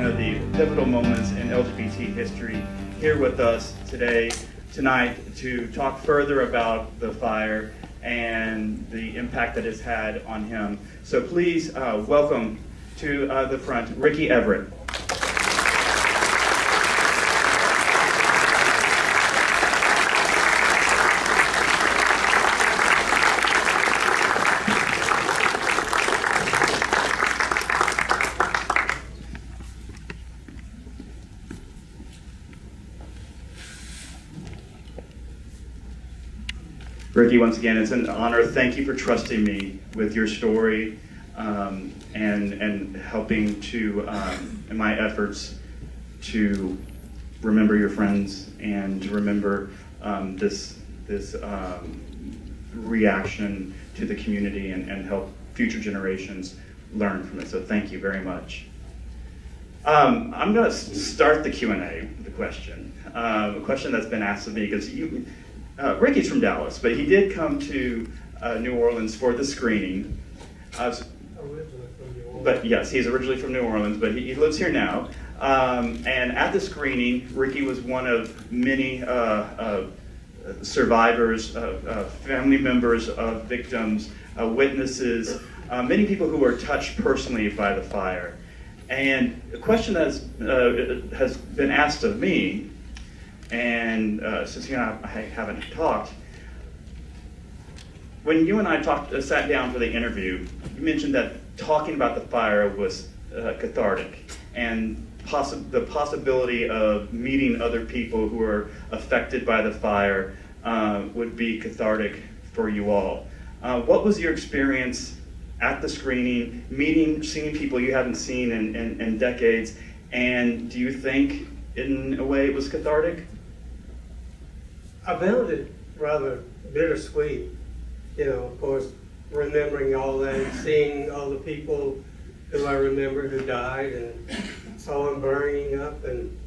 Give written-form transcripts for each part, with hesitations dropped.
of the pivotal moments in LGBT history, here with us tonight to talk further about the fire and the impact that it's had on him. So please welcome to the front, Ricky Everett. Ricky, once again, it's an honor. Thank you for trusting me with your story and helping to, in my efforts to remember your friends and to remember this reaction to the community and help future generations learn from it. So thank you very much. I'm going to start the Q&A with a question that's been asked of me because Ricky's from Dallas, but he did come to New Orleans for the screening. Originally from New Orleans. But yes, he's originally from New Orleans, but he lives here now. And at the screening, Ricky was one of many survivors, family members of victims, witnesses, many people who were touched personally by the fire. And a question that has been asked of me, and since you and I haven't talked, when you and I sat down for the interview, you mentioned that talking about the fire was cathartic, and the possibility of meeting other people who were affected by the fire would be cathartic for you all. What was your experience at the screening, seeing people you haven't seen in decades, and do you think in a way it was cathartic? I found it rather bittersweet, of course, remembering all that and seeing all the people who I remember who died and saw them burning up. And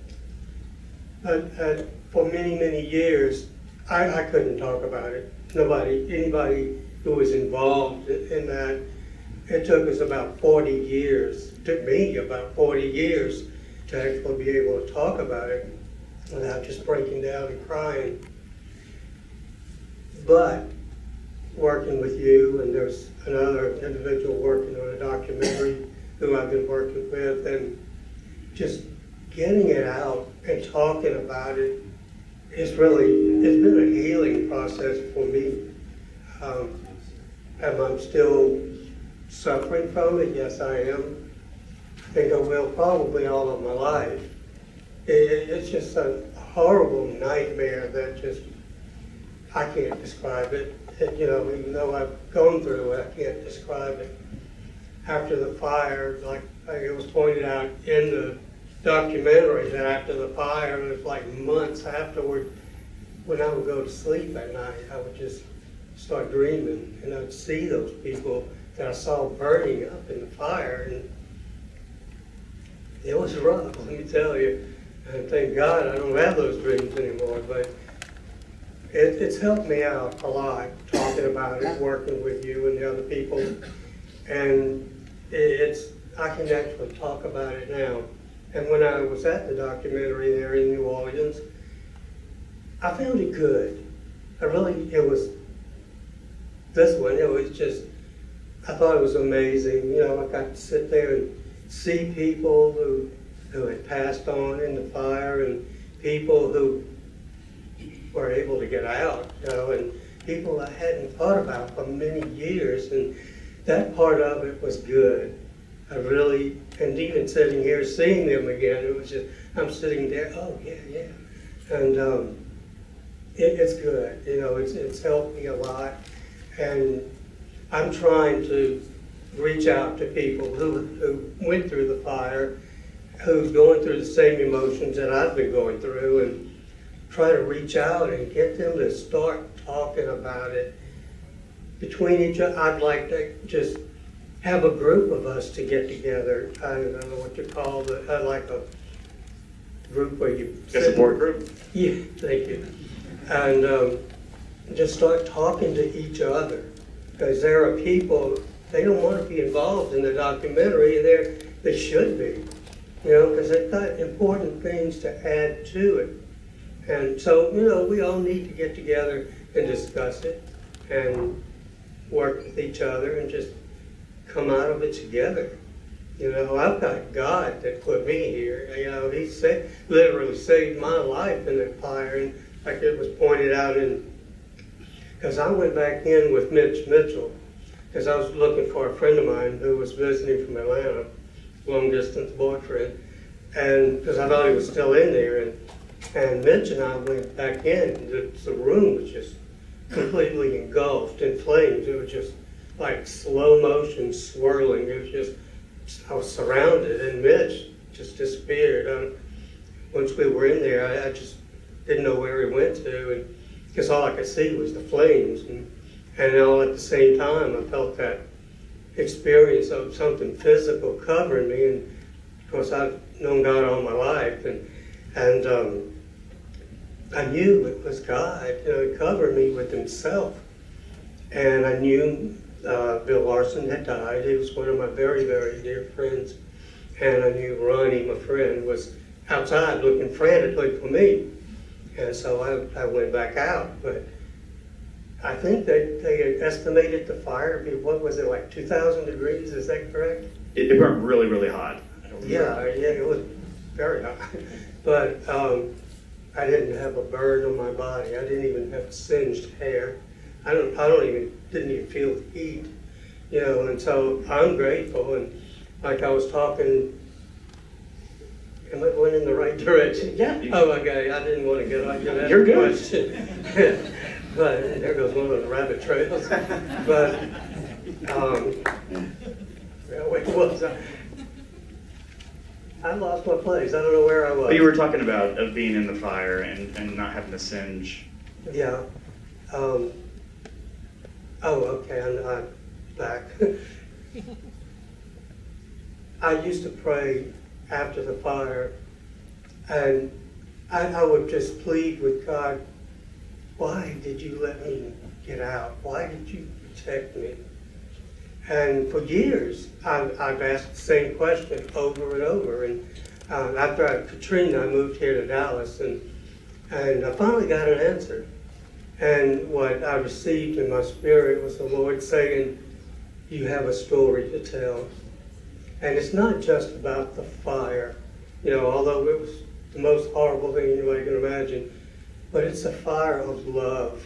for many, many years, I couldn't talk about it. Anybody who was involved in that, it took us about 40 years, it took me about 40 years to actually be able to talk about it without just breaking down and crying. But working with you, and there's another individual working on a documentary who I've been working with, and just getting it out and talking about it it's been a healing process for me. Am I still suffering from it? Yes, I am. I think I will probably all of my life. It's just a horrible nightmare that I can't describe it. Even though I've gone through it, I can't describe it. After the fire, like it was pointed out in the documentary, that after the fire, it was like months afterward, when I would go to sleep at night, I would just start dreaming, and I'd see those people that I saw burning up in the fire, and it was rough, let me tell you. And thank God I don't have those dreams anymore, but it's helped me out a lot, talking about it, working with you and the other people. And I can actually talk about it now. And when I was at the documentary there in New Orleans, I found it good. It was just, I thought it was amazing. I got to sit there and see people who had passed on in the fire, and people who were able to get out, and people I hadn't thought about for many years, and that part of it was good. And even sitting here, seeing them again, it was just, I'm sitting there, oh yeah. And it's good, it's helped me a lot. And I'm trying to reach out to people who went through the fire, who's going through the same emotions that I've been going through, and try to reach out and get them to start talking about it between each other. I'd like to just have a group of us to get together. I don't know what you call it. I'd like a group where you... A support group? Yeah, thank you. And just start talking to each other. Because there are people, they don't want to be involved in the documentary, and they should be. because they've got important things to add to it. And so, we all need to get together and discuss it and work with each other and just come out of it together. I've got God that put me here. He literally saved my life in that fire. And like it was pointed out because I went back in with Mitch Mitchell, because I was looking for a friend of mine who was visiting from Atlanta, long distance boyfriend, and because I thought he was still in there, and Mitch and I went back in. The room was just completely engulfed in flames. It was just like slow motion swirling. It was just, I was surrounded, and Mitch just disappeared. Once we were in there, I just didn't know where he went to, and because all I could see was the flames, and all at the same time I felt that experience of something physical covering me. And of course I've known God all my life, and I knew it was God. He covered me with Himself, and I knew Bill Larson had died. He was one of my very, very dear friends, and I knew Ronnie, my friend, was outside looking frantically for me. And so I went back out, but I think they estimated the fire, what was it, like 2,000 degrees, is that correct? It burned really, really hot. Yeah, it was very hot. But I didn't have a burn on my body. I didn't even have singed hair. Didn't even feel the heat, and so I'm grateful. And like I was talking, am I going in the right direction? Yeah. Oh, okay. I didn't want to get on that. You're good. Question. But there goes one of the rabbit trails. But where was I? I lost my place. I don't know where I was. But you were talking about being in the fire and not having to singe. Yeah. Okay. I'm back. I used to pray after the fire, and I would just plead with God, why did you let me get out? Why did you protect me? And for years, I've asked the same question over and over. And after Katrina, I moved here to Dallas, and I finally got an answer. And what I received in my spirit was the Lord saying, you have a story to tell. And it's not just about the fire, although it was the most horrible thing anybody can imagine, but it's a fire of love,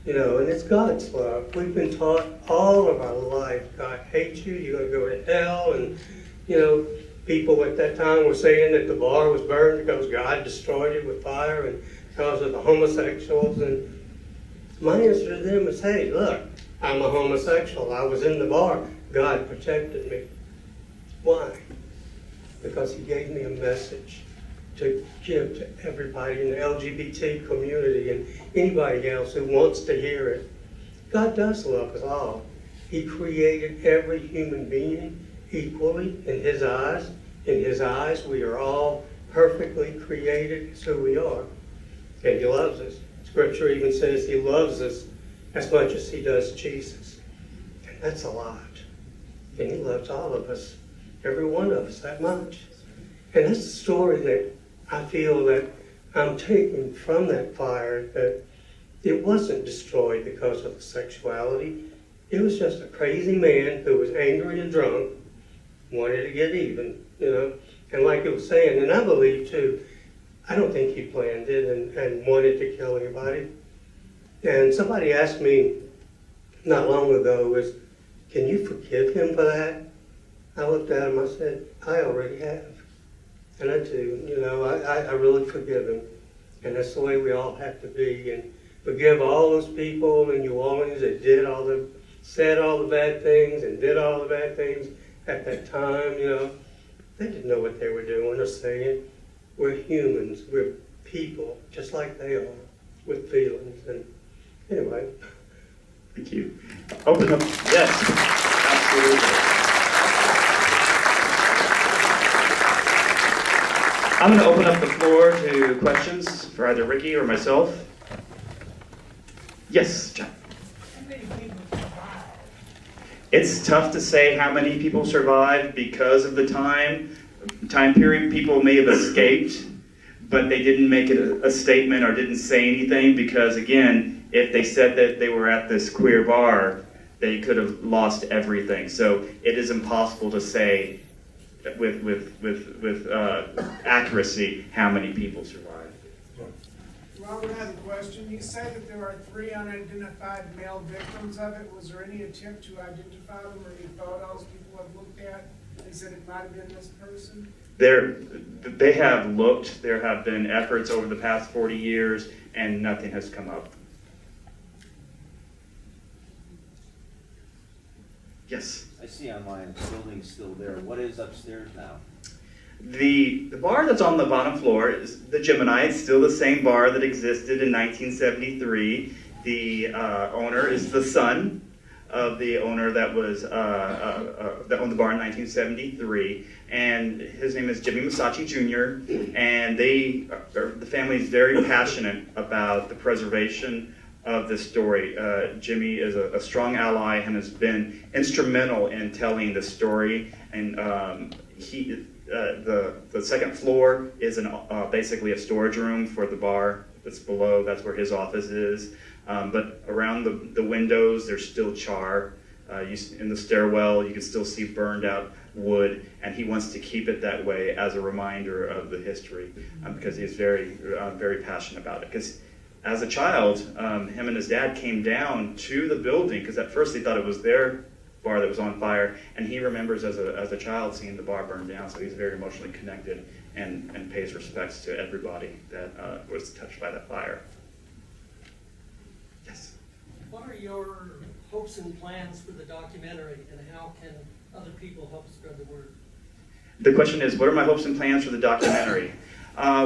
and it's God's love. We've been taught all of our life, God hates you, you're going to go to hell, and, people at that time were saying that the bar was burned because God destroyed it with fire and because of the homosexuals. And my answer to them is, hey, look, I'm a homosexual. I was in the bar. God protected me. Why? Because He gave me a message to give to everybody in the LGBT community and anybody else who wants to hear it. God does love us all. He created every human being equally in His eyes. In His eyes, we are all perfectly created as who we are. And He loves us. Scripture even says He loves us as much as He does Jesus. And that's a lot. And He loves all of us, every one of us, that much. And that's the story that I feel that I'm taking from that fire, that it wasn't destroyed because of the sexuality. It was just a crazy man who was angry and drunk, wanted to get even, And like it was saying, and I believe too, I don't think he planned it and wanted to kill anybody. And somebody asked me not long ago, can you forgive him for that? I looked at him, I said, I already have. And I do, I really forgive him. And that's the way we all have to be. And forgive all those people in New Orleans that said all the bad things and did all the bad things at that time, They didn't know what they were doing or saying. We're humans, we're people, just like they are, with feelings. And anyway. Thank you. Open up, yes, absolutely. I'm going to open up the floor to questions for either Ricky or myself. Yes, John. How many people survived? It's tough to say how many people survived because of the time, time period, people may have escaped, but they didn't make it a statement or didn't say anything because, again, if they said that they were at this queer bar, they could have lost everything. So it is impossible to say with accuracy how many people survived. Robert has a question. You say that there are 3 unidentified male victims of it. Was there any attempt to identify them or any photos people have looked at? They said it might have been this person? They have looked. There have been efforts over the past 40 years, and nothing has come up. Yes? I see online the building's still there. What is upstairs now? The bar that's on the bottom floor is the Gemini. It's still the same bar that existed in 1973. The owner is the son of the owner that was that owned the bar in 1973, and his name is Jimmy Masachi Jr. And the family is very passionate about the preservation of this story. Jimmy is a strong ally and has been instrumental in telling the story. And the second floor is basically a storage room for the bar that's below. That's where his office is. But around the windows, there's still char. In the stairwell, you can still see burned out wood, and he wants to keep it that way as a reminder of the history, because he's very, very passionate about it. Because as a child, him and his dad came down to the building, because at first they thought it was their bar that was on fire, and he remembers as a child seeing the bar burn down, so he's very emotionally connected and pays respects to everybody that was touched by that fire. Yes? What are your hopes and plans for the documentary, and how can other people help spread the word? The question is, what are my hopes and plans for the documentary?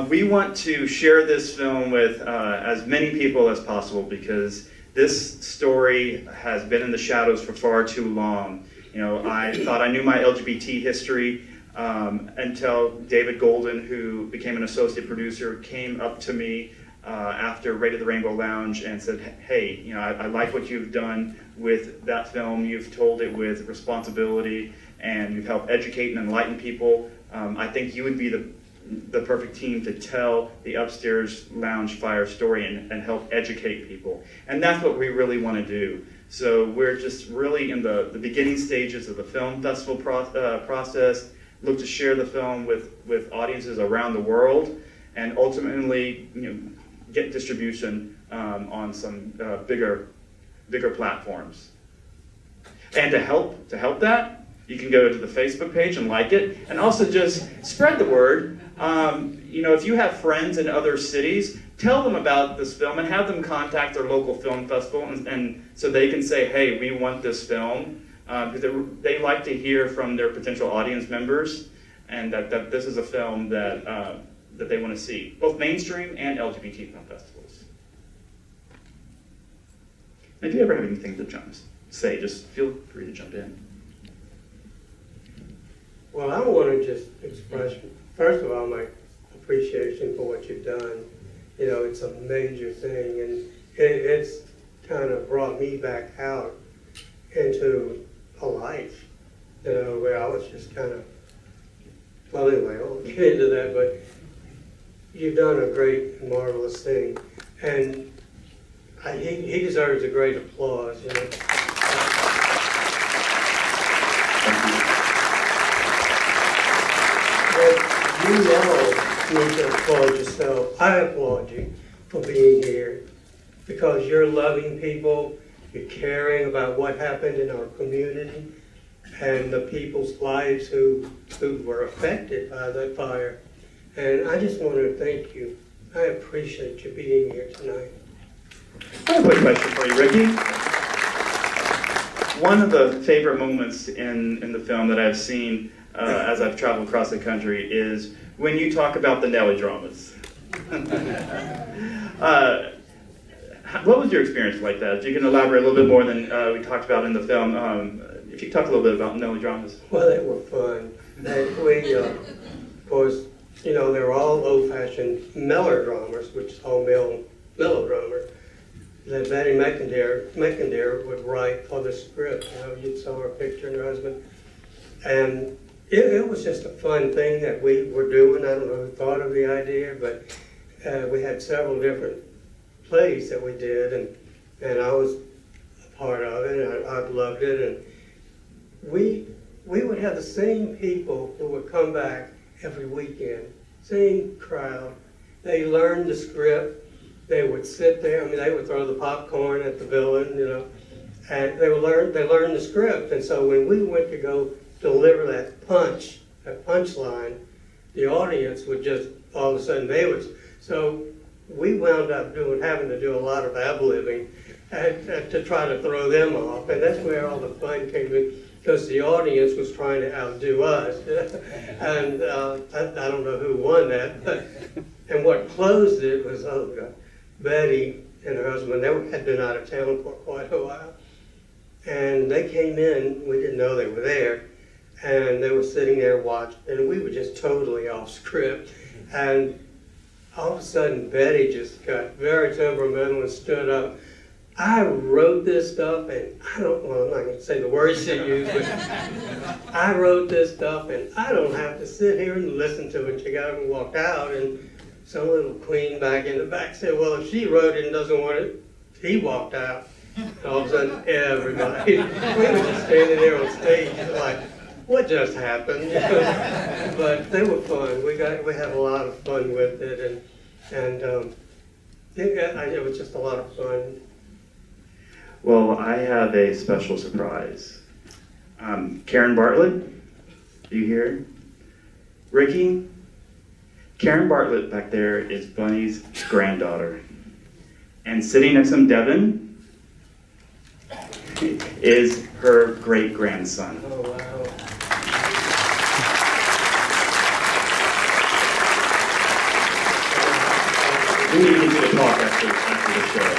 We want to share this film with as many people as possible, because this story has been in the shadows for far too long. You know, I thought I knew my LGBT history until David Golden, who became an associate producer, came up to me after Raid of the Rainbow Lounge and said, hey, you know, I like what you've done with that film. You've told it with responsibility, and you've helped educate and enlighten people. I think you would be the perfect team to tell the Upstairs Lounge fire story and help educate people. And that's what we really want to do. So we're just really in the beginning stages of the film festival process, look to share the film with audiences around the world, and ultimately, you know, get distribution on some bigger platforms. And to help that, you can go to the Facebook page and like it, and also just spread the word. You know, if you have friends in other cities, tell them about this film and have them contact their local film festival, and so they can say, hey, we want this film, because they like to hear from their potential audience members, and that this is a film that they want to see, both mainstream and LGBT film festivals. And if you ever have anything to say, just feel free to jump in. Well, I want to just express, first of all, my appreciation for what you've done. You know, it's a major thing, and it's kind of brought me back out into a life, you know, where I was just kind of, well, anyway, I won't get into that, but you've done a great and marvelous thing, and he deserves a great applause, you know. But you need to applaud yourself. I applaud you for being here, because you're loving people, you're caring about what happened in our community and the people's lives who were affected by that fire. And I just want to thank you. I appreciate you being here tonight. I have a quick question for you, Ricky. One of the favorite moments in the film that I've seen as I've traveled across the country is when you talk about the Nelly dramas. What was your experience like that? If you can elaborate a little bit more than we talked about in the film. If you could talk a little bit about Nelly dramas. Well, they were fun. Of course, you know, they were all old-fashioned melodramas, which is all melodrama. That Betty McIntyre would write for the script. You know, you'd saw her picture and her husband. And it was just a fun thing that we were doing. I don't know who thought of the idea, but we had several different plays that we did, and I was a part of it, and I loved it. And we would have the same people who would come back every weekend, same crowd. They learned the script. They would sit there. I mean, they would throw the popcorn at the villain, you know, and they learned the script. And so when we went to go deliver that punchline, the audience would just all of a sudden so we wound up having to do a lot of ad-libbing to try to throw them off, and that's where all the fun came in, because the audience was trying to outdo us. And I don't know who won that, and what closed it was, oh God, Betty and her husband, they had been out of town for quite a while, and they came in, we didn't know they were there, and they were sitting there watching, and we were just totally off script. And all of a sudden, Betty just got very temperamental and stood up. I wrote this stuff, and I'm not going to say the words she used, but I wrote this stuff, and I don't have to sit here and listen to it. She got up and walked out, and some little queen back in the back said, well, if she wrote it and doesn't want it, he walked out. And all of a sudden, everybody, we were just standing there on stage like, what just happened? But they were fun. We had a lot of fun with it, and it was just a lot of fun. Well, I have a special surprise. Karen Bartlett, you here? Ricky? Karen Bartlett back there is Bunny's granddaughter. And sitting next to him, Devin, is her great-grandson. Oh, wow. We need to get you to talk after the show.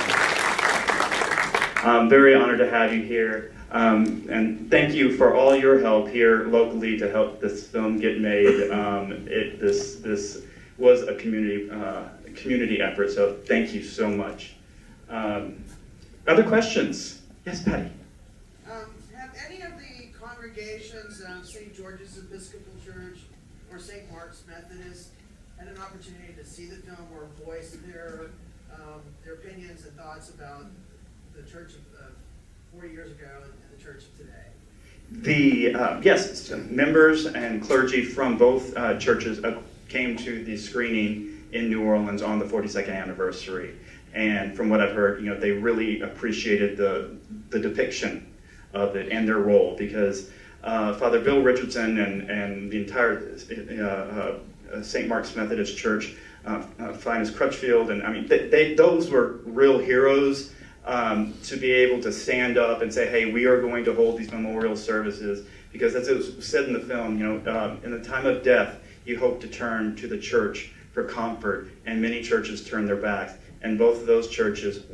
I'm very honored to have you here. And thank you for all your help here locally to help this film get made. This was a community effort, so thank you so much. Other questions? Yes, Patty. Have any of the congregations, St. George's Episcopal Church or St. Mark's Methodist, had an opportunity to see the film or voice their opinions and thoughts about the church of 40 years ago and the church of today? Yes, members and clergy from both churches came to the screening in New Orleans on the 42nd anniversary. And from what I've heard, they really appreciated the depiction of it and their role, because Father Bill Richardson and the entire St. Mark's Methodist Church, Finest Crutchfield, and I mean, those were real heroes. To be able to stand up and say, hey, we are going to hold these memorial services, because as it was said in the film, in the time of death, you hope to turn to the church for comfort, and many churches turned their backs, and both of those churches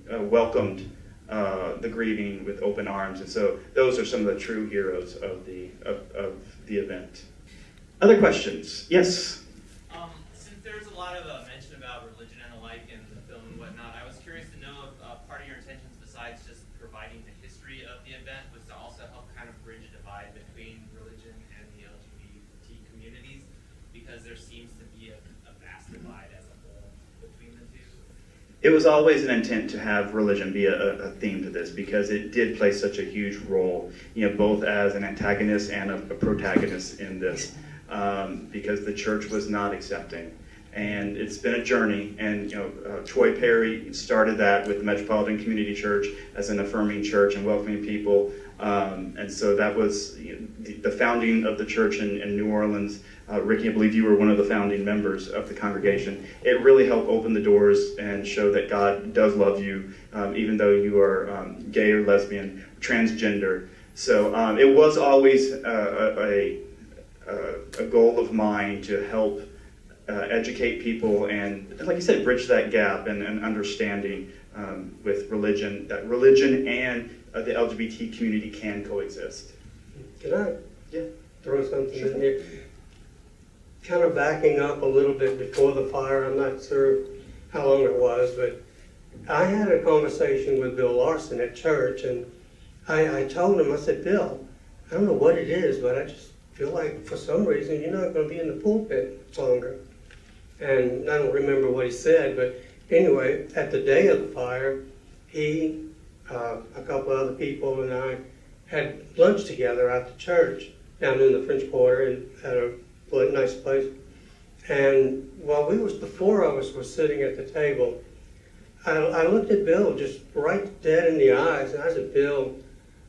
welcomed the grieving with open arms, and so those are some of the true heroes of the event. Other questions? Yes? Since there's a lot of mention about religion and the like in the film and whatnot, I was curious to know if part of your intentions, besides just providing the history of the event, was to also help kind of bridge a divide between religion and the LGBT communities, because there seems to be a vast divide as a whole between the two. It was always an intent to have religion be a theme to this, because it did play such a huge role, both as an antagonist and a protagonist in this, because the church was not accepting. And it's been a journey, and Troy Perry started that with the Metropolitan Community Church as an affirming church and welcoming people, and so that was the founding of the church in New Orleans. Ricky, I believe you were one of the founding members of the congregation. It really helped open the doors and show that God does love you, even though you are gay or lesbian, transgender. So it was always a goal of mine to help educate people and, like you said, bridge that gap and understanding with religion, that religion and the LGBT community can coexist. Can I throw something Sure. in here? Kind of backing up a little bit before the fire, I'm not sure how long it was, but I had a conversation with Bill Larson at church, and I told him, I said, Bill, I don't know what it is, but feel like for some reason you're not going to be in the pulpit much longer. And I don't remember what he said, but anyway, at the day of the fire, he, a couple other people, and I had lunch together at the church down in the French Quarter and at a nice place. And while the four of us were sitting at the table, I looked at Bill just right dead in the eyes, and I said, Bill,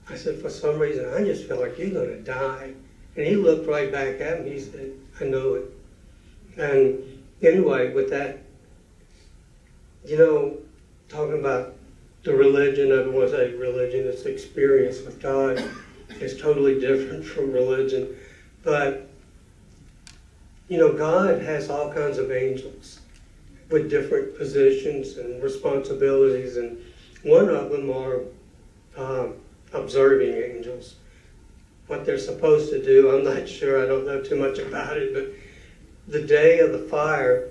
I said, for some reason, I just feel like you're going to die. And he looked right back at me. He said, I know it. And anyway, with that, talking about the religion, I don't want to say religion, it's experience with God. It's totally different from religion. But, God has all kinds of angels with different positions and responsibilities, and one of them are observing angels. What they're supposed to do, I'm not sure, I don't know too much about it, but the day of the fire,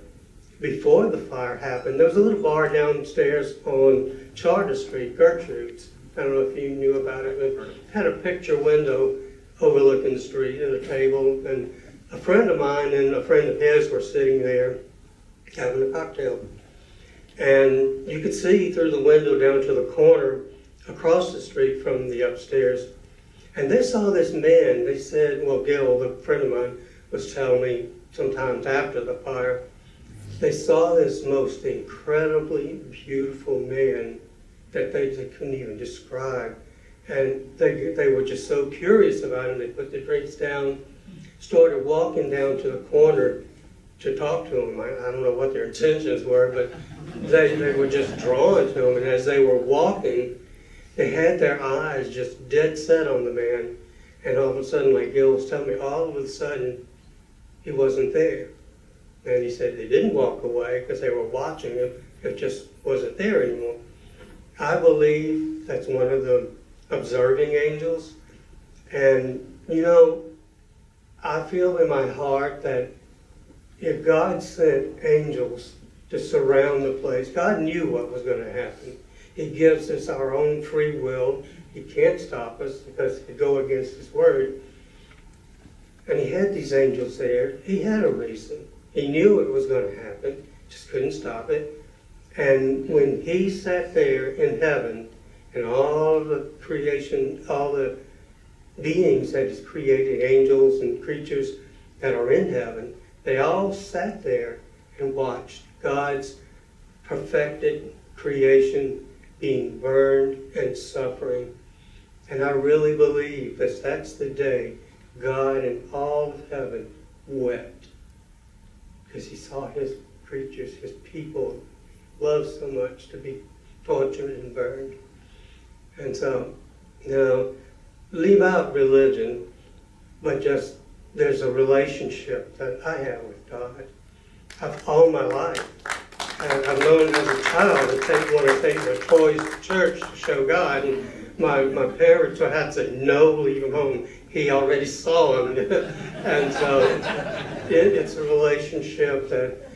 before the fire happened, there was a little bar downstairs on Charter Street, Gertrude's. I don't know if you knew about it, but it had a picture window overlooking the street and a table, and a friend of mine and a friend of his were sitting there having a cocktail. And you could see through the window down to the corner across the street from the upstairs. And they saw this man. They said, well, Gil, the friend of mine, was telling me sometimes after the fire, they saw this most incredibly beautiful man that they couldn't even describe. And they were just so curious about him. They put the drinks down, started walking down to the corner to talk to him. I don't know what their intentions were, but they were just drawn to him. And as they were walking, they had their eyes just dead set on the man. And all of a sudden, like Gil was telling me, all of a sudden, he wasn't there. And he said they didn't walk away because they were watching him. It just wasn't there anymore. I believe that's one of the observing angels. And, I feel in my heart that if God sent angels to surround the place, God knew what was going to happen. He gives us our own free will. He can't stop us because it go against His word. And He had these angels there. He had a reason. He knew it was going to happen, just couldn't stop it. And when He sat there in heaven, and all the creation, all the beings that He's created, angels and creatures that are in heaven, they all sat there and watched God's perfected creation being burned and suffering. And I really believe that that's the day God and all of heaven wept, because He saw His creatures, His people, loved so much to be tortured and burned. And so, leave out religion, but just there's a relationship that I have with God. All my life. I've known as a child to want to take my toys to church to show God. And my parents had said, no, leave him home. He already saw him. And so it's a relationship that,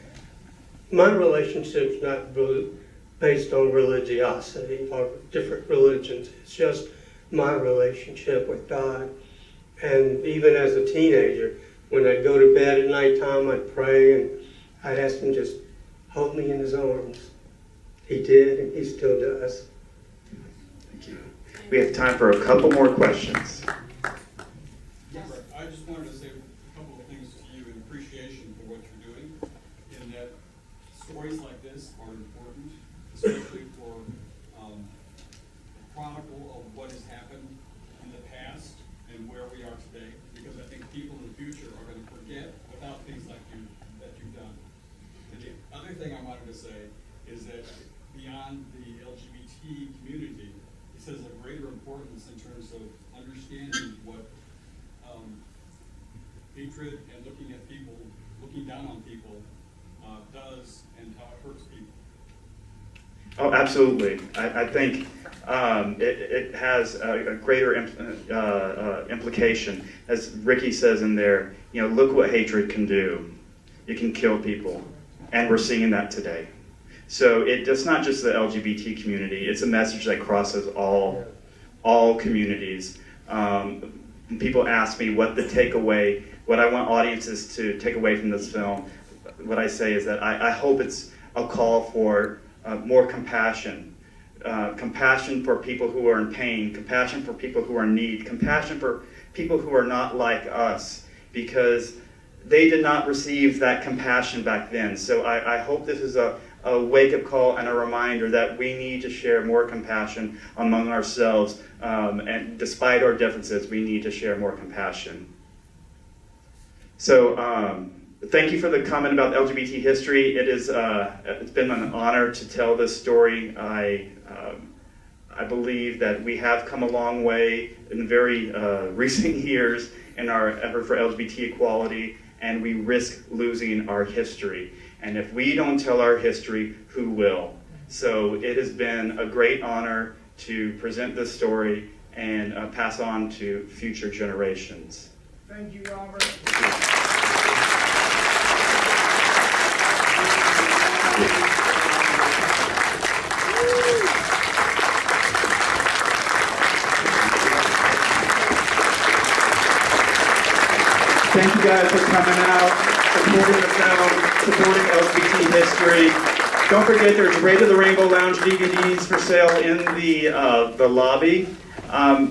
my relationship's not based on religiosity or different religions. It's just my relationship with God. And even as a teenager, when I'd go to bed at nighttime, I'd pray and I'd ask Him just hold me in His arms. He did, and He still does. Thank you. We have time for a couple more questions. I just wanted to say a couple of things to you in appreciation for what you're doing, in that stories like this are important, especially for a chronicle of what has happened in the past and where we are today, because I think people in the future are going to forget without things like that you've done. And the other thing I wanted to say is that beyond the LGBT community, it says a greater importance in terms of understanding what hatred and looking at people, looking down on people does and how it hurts people. Oh, absolutely. I think it has a greater implication. As Ricky says in there, look what hatred can do. It can kill people. And we're seeing that today. So it's not just the LGBT community. It's a message that crosses all communities. when people ask me what I want audiences to take away from this film, what I say is that I hope it's a call for more compassion. Compassion for people who are in pain, compassion for people who are in need, compassion for people who are not like us, because they did not receive that compassion back then. So I hope this is a wake-up call and a reminder that we need to share more compassion among ourselves, and despite our differences, we need to share more compassion. So thank you for the comment about LGBT history. It's been an honor to tell this story. I believe that we have come a long way in very recent years in our effort for LGBT equality, and we risk losing our history. And if we don't tell our history, who will? So it has been a great honor to present this story and pass on to future generations. Thank you, Robert. Thank you guys for coming out, supporting the film, supporting LGBT history. Don't forget there's Raid of the Rainbow Lounge DVDs for sale in the lobby.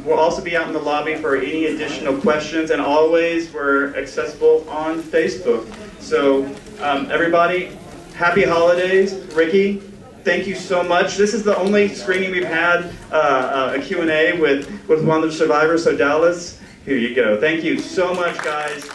We'll also be out in the lobby for any additional questions, and always we're accessible on Facebook. So everybody, happy holidays. Ricky, thank you so much. This is the only screening we've had a Q&A with one of the survivors, so Dallas, here you go. Thank you so much, guys.